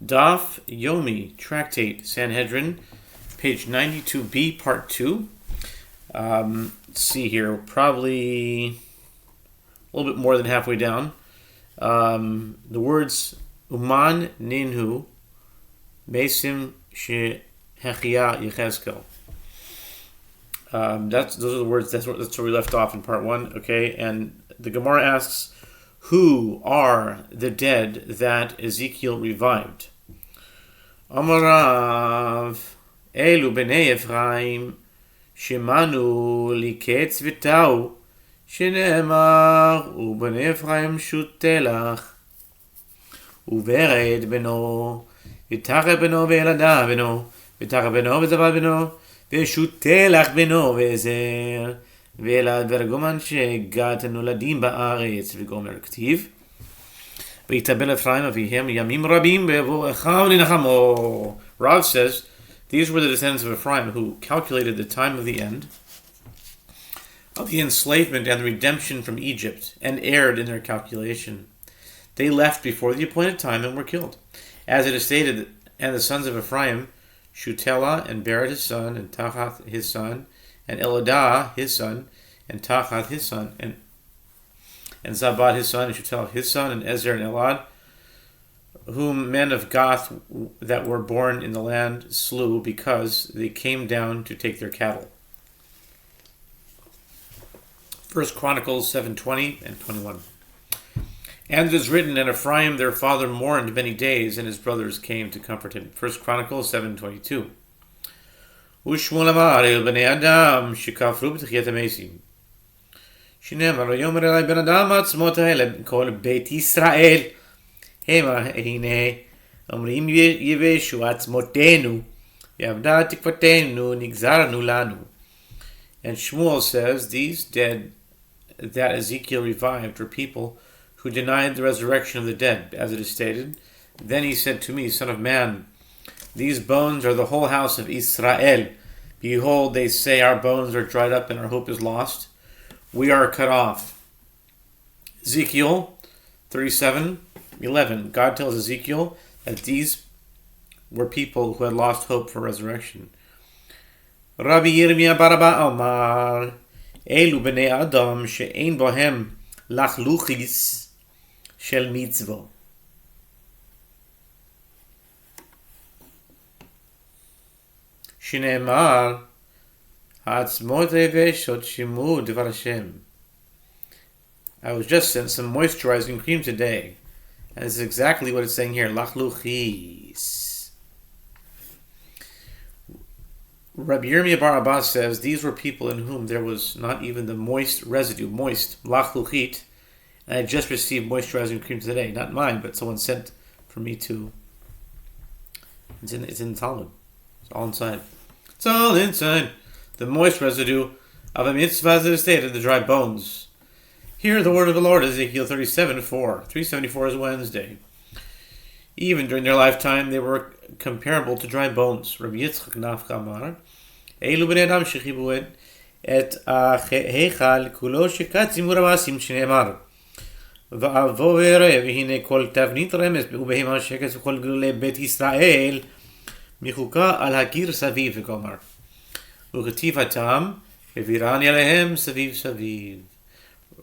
Daf Yomi, Tractate, Sanhedrin, page 92b, part 2. Let's see here, probably a little bit more than halfway down. The words Uman Ninhu, Mesim Shehechia Yechezkel. Those are the words, that's where we left off in part 1, okay? And the Gemara asks, who are the dead that Ezekiel revived? Amarav, Elu b'nei Ephraim, Shemanu liketz v'tau, Shenemar, u'b'nei Ephraim shutelach, u'vered beno, v'tare beno v'elada beno, v'tare beno v'zaval beno, v'shutelach beno v'ezer, ואלעד ורגומן שגת הנולדים בארץ וגומר כתיב ויתאבל אפרים אביהם ימים רבים ויבוא אחיו לנחמו. Rav says these were the descendants of Ephraim who calculated the time of the end of the enslavement and the redemption from Egypt and erred in their calculation. They left before the appointed time and were killed. As it is stated, and the sons of Ephraim, Shutelah and Bered his son, and Tachath his son, and Eladah his son, and Tachath his son, and Zabad his son, and Shutel his son, and Ezer and Elad, whom men of Gath that were born in the land slew because they came down to take their cattle. 1 Chronicles 7:20 and 21. And it is written, and Ephraim their father mourned many days, and his brothers came to comfort him. 1 Chronicles 7:22. ושמואל אמר אל בני אדם שכפרו בתחיית המתים שנאמר ויאמר אלי בן אדם עצמות האלה כל בית ישראל הנה אומרים יבשו עצמותינו ואבדה תקוותנו נגזרנו לנו. And Shmuel says these dead that Ezekiel revived were people who denied the resurrection of the dead, as it is stated. Then he said to me, Son of man, these bones are the whole house of Israel. Behold, they say our bones are dried up and our hope is lost. We are cut off. Ezekiel 37:11. God tells Ezekiel that these were people who had lost hope for resurrection. Rabbi Yirmiyah bar Abba Omar, Elu b'nei Adam she'ein bohem lachluchis shel mitzvah. שנאמר, העצמות היבשות שימרו דבר השם. I was just sent some moisturizing cream today. And this is exactly what it's saying here. Lachluchis. Rabbi Yirmiyah bar Abba says these were people in whom there was not even the moist residue, lachluchit. And I just received moisturizing cream today. Not mine, but someone sent for me to. It's in the Talmud. It's all inside. It's all inside. The moist residue of a mitzvah as it is stated, the dry bones. Hear the word of the Lord, Ezekiel 37:4. 374 is Wednesday. Even during their lifetime, they were comparable to dry bones. Rabbi Yitzchak Nafka Amar, Eilu b'nei adam shechibu et hechal kulo shekatzim uravasim shene'emar. Va'avo ve'ereh v'hine kol tavnit remes u'behema sheketz v'kol gulei bet Yisrael מחוקה על הקיר סביב וגומר. וכתיב הטעם, ובירני עליהם סביב סביב.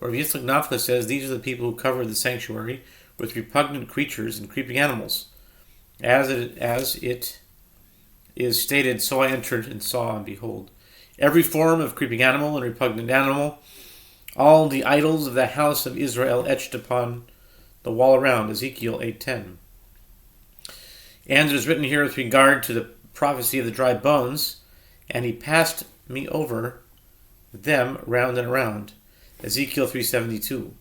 Rav Yitzchak Nafka says these are the people who covered the sanctuary with repugnant creatures and creeping animals. As it is stated, so I entered and saw and behold. Every form of creeping animal and repugnant animal, all the idols of the house of Israel etched upon the wall around, Ezekiel 8:10. And it is written here with regard to the prophecy of the dry bones, and he passed me over them round and around. Ezekiel 37:2.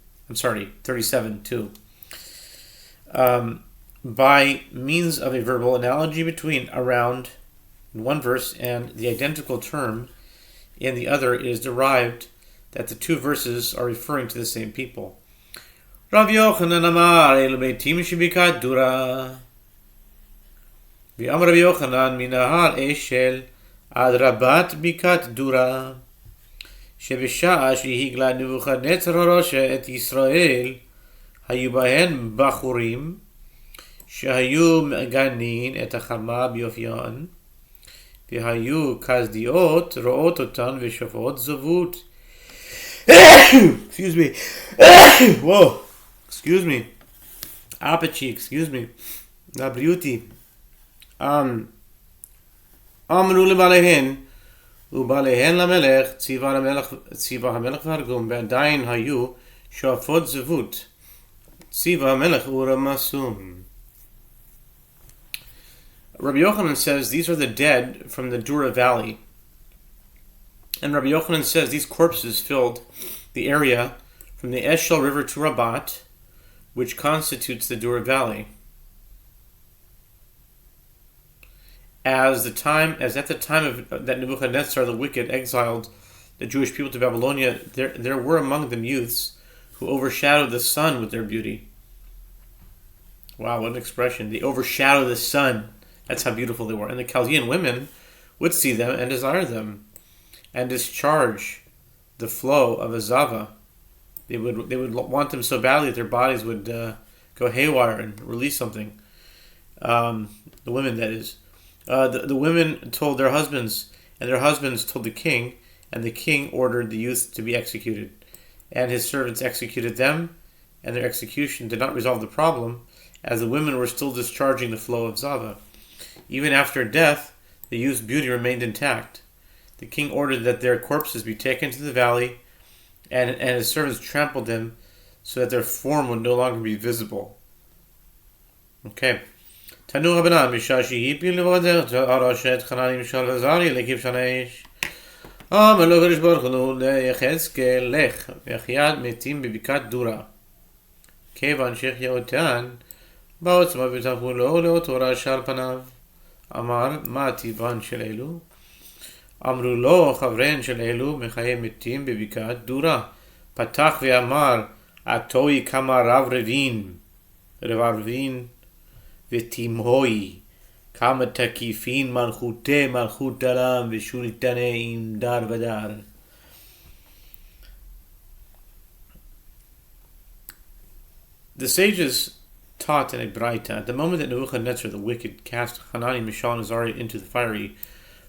By means of a verbal analogy between around in one verse and the identical term in the other, it is derived that the two verses are referring to the same people. Rav Yochanan Amar El Beitim Shibikat Dura. ואמר רבי יוחנן מנהר אשל עד רבת בקעת דורה שבשעה שהגלה נבוכדנצר הראש את ישראל היו בהן בחורים שהיו מגנים את החמה ביופיין, והיו כסדיות רואות אותן ושופעות זבות. Excuse me. Whoa. Excuse me. Apache, excuse me. לבריאותי. אמרו לבעליהן, ובעליהן למלך, ציווה המלך והרגום, ועדיין היו שואפות זבות. ציווה המלך ורמסום. Rabbi Yochanan says these are the dead from the Dura Valley. And Rabbi Yochanan says these corpses filled the area from the Eshel River to Rabat, which constitutes the Dura Valley. As at the time that Nebuchadnezzar the wicked exiled the Jewish people to Babylonia, there were among them youths who overshadowed the sun with their beauty. Wow, what an expression. They overshadowed the sun. That's how beautiful they were. And the Chaldean women would see them and desire them and discharge the flow of a zava. They would want them so badly that their bodies would go haywire and release something. The women, that is. The women told their husbands, and their husbands told the king, and the king ordered the youth to be executed. And his servants executed them, and their execution did not resolve the problem, as the women were still discharging the flow of zava. Even after death, the youth's beauty remained intact. The king ordered that their corpses be taken to the valley, and his servants trampled them so that their form would no longer be visible. Okay. Tanu Rabbanan Mishashi Hipil Arashet Chananim Shalvazari Lekiv Shanesh. Amelo Garish Baruch Yechezkel Lech Vechiad Metim Bibikat Dura. Kevan Shech Yehotan Baotzma Bitafulo Leotora Shal Panav. אמר, מה טבען של אלו? אמרו לו, חבריהן של אלו מחיי מתים בבקעת דורה. פתח ואמר, עתוי כמה רב רבין ותימהוי, כמה תקיפין מלכותי מלכות עולם ושולטני עם דר ודר. The sages taught in a Braita, at the moment that Nebuchadnezzar the wicked cast Hanani, Mishael, and Azariah into the fiery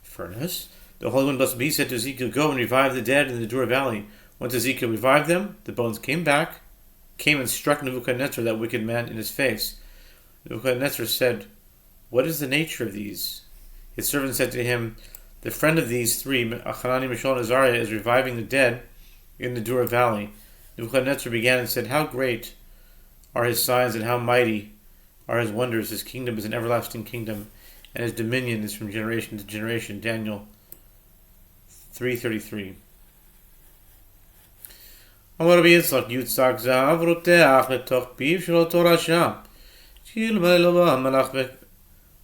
furnace, the Holy One blessed be he said to Ezekiel, go and revive the dead in the Dura Valley. Once Ezekiel revived them, the bones came and struck Nebuchadnezzar, that wicked man, in his face. Nebuchadnezzar said, what is the nature of these? His servant said to him, the friend of these three, Hanani, Mishael, and Azariah, is reviving the dead in the Dura Valley. Nebuchadnezzar began and said, how great are his signs and how mighty are his wonders. His kingdom is an everlasting kingdom, and his dominion is from generation to generation. Daniel 3:33. אמר רבי יצחק, יוצק זהב רותח לתוך פיו של אותו רשע, שילמד לו המלאך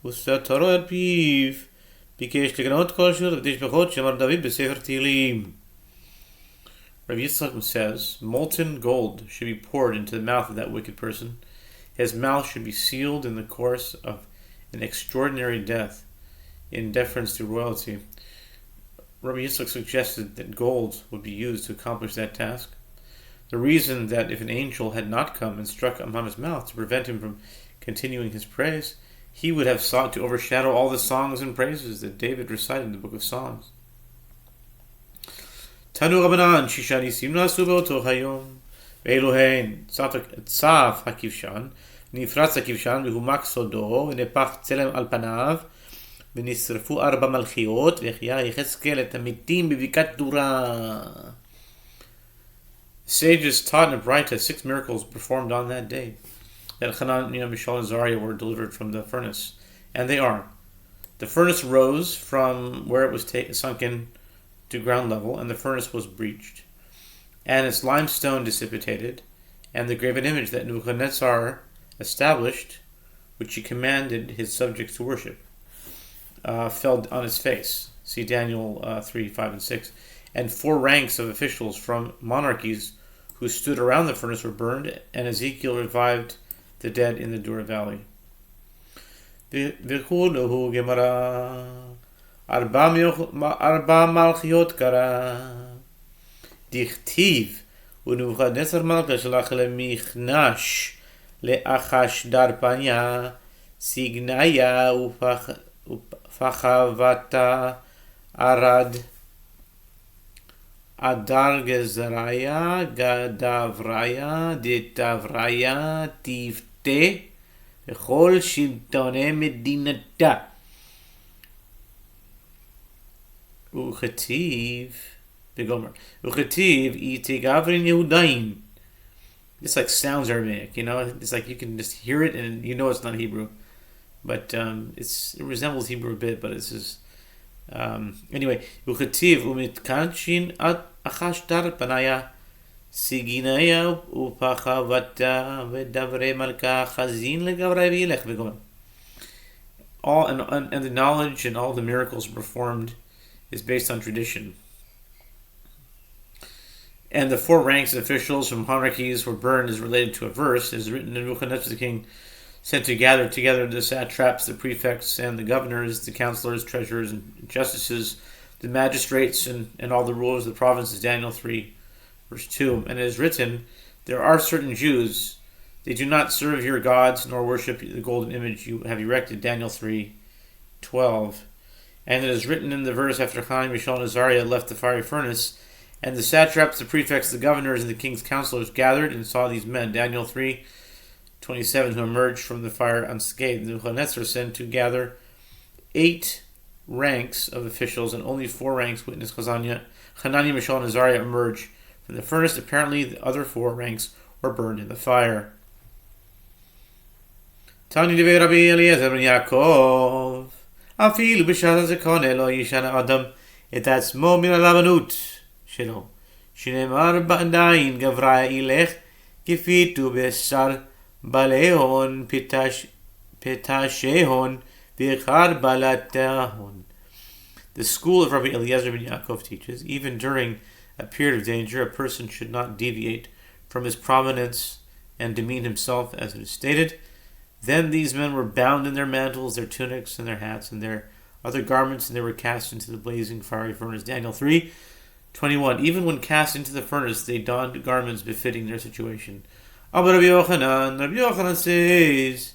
וסתרו על פיו, ביקש לגנות כל שיר ותשבחות שאמר דוד בספר תהילים. Rabbi Yitzchak says, molten gold should be poured into the mouth of that wicked person. His mouth should be sealed in the course of an extraordinary death, in deference to royalty. Rabbi Yitzchak suggested that gold would be used to accomplish that task. The reason that if an angel had not come and struck upon his mouth to prevent him from continuing his praise, he would have sought to overshadow all the songs and praises that David recited in the book of Psalms. תנו רבנן שישה ניסים נעשו באותו היום, ואלו הן צף הכבשן, נפרץ הכבשן והומק סודו, ונפח צלם על פניו, ונשרפו 4 מלכיות, והחיה יחזקאל את המתים בבקעת דורה. Sages taught in a Braita 6 miracles performed on that day, that Hananiah, Mishael, and Azariah were delivered from the furnace. And they are: the furnace rose from where it was sunken to ground level, and the furnace was breached, and its limestone dissipated, and the graven image that Nebuchadnezzar established, which he commanded his subjects to worship, fell on his face. See Daniel 3, 5, and 6. And 4 ranks of officials from monarchies who stood around the furnace were burned, and Ezekiel revived the dead in the Dura Valley. ארבע מלכיות קרא, דכתיב, ונבוכדנצר מלכה שלח למכנש לאחש דרפניה, Signaya Ufachavata Arad Adar Gezraya Gadavraya Ditavraya Tivte Bechol Shiltone Medinata Uchativ the Gomer Uchativ Itigavrin Yehudaim. This like sounds Aramaic, It's like you can just hear it and you know it's not Hebrew, but it resembles Hebrew a bit, but it's just anyway. Uchativ umitkanchin at achashtar panaya siginaya upachavata vedavre malka chazin legavray v'yelech v'gomer. All and the knowledge and all the miracles performed is based on tradition. And the 4 ranks of officials from monarchies were burned is related to a verse. It is written in Nebuchadnezzar the king sent to gather together the satraps, the prefects, and the governors, the counselors, treasurers, and justices, the magistrates, and all the rulers of the provinces. Daniel 3, verse 2. And it is written, there are certain Jews, they do not serve your gods, nor worship the golden image you have erected. Daniel 3, 12. And it is written in the verse after Hanani, Mishael, and Azariah left the fiery furnace, and the satraps, the prefects, the governors, and the king's counselors gathered and saw these men, Daniel 3:27, who emerged from the fire unscathed. Nebuchadnezzar sent to gather 8 ranks of officials, and only 4 ranks witnessed Hanani, Mishael, and Azariah emerge from the furnace. Apparently, the other 4 ranks were burned in the fire. Tani devei Rabbi Eliezer ben Yaakov, afilu b'shas hazekon lo yishana adam et atzmo min halavanut. שלו, שנאמר בעדיין גבריה ילך כפיתו בשר בעלי הון פתשי הון ואיכר בעלת הון. The school of Rabbi Eliezer ben Yaakov teaches, even during a period of danger, a person should not deviate from his prominence and demean himself, as it is stated. Then these men were bound in their mantles, their tunics, and their hats, and their other garments, and they were cast into the blazing fiery furnace. Daniel 3:21. Even when cast into the furnace, they donned garments befitting their situation. Rabbi Yochanan says,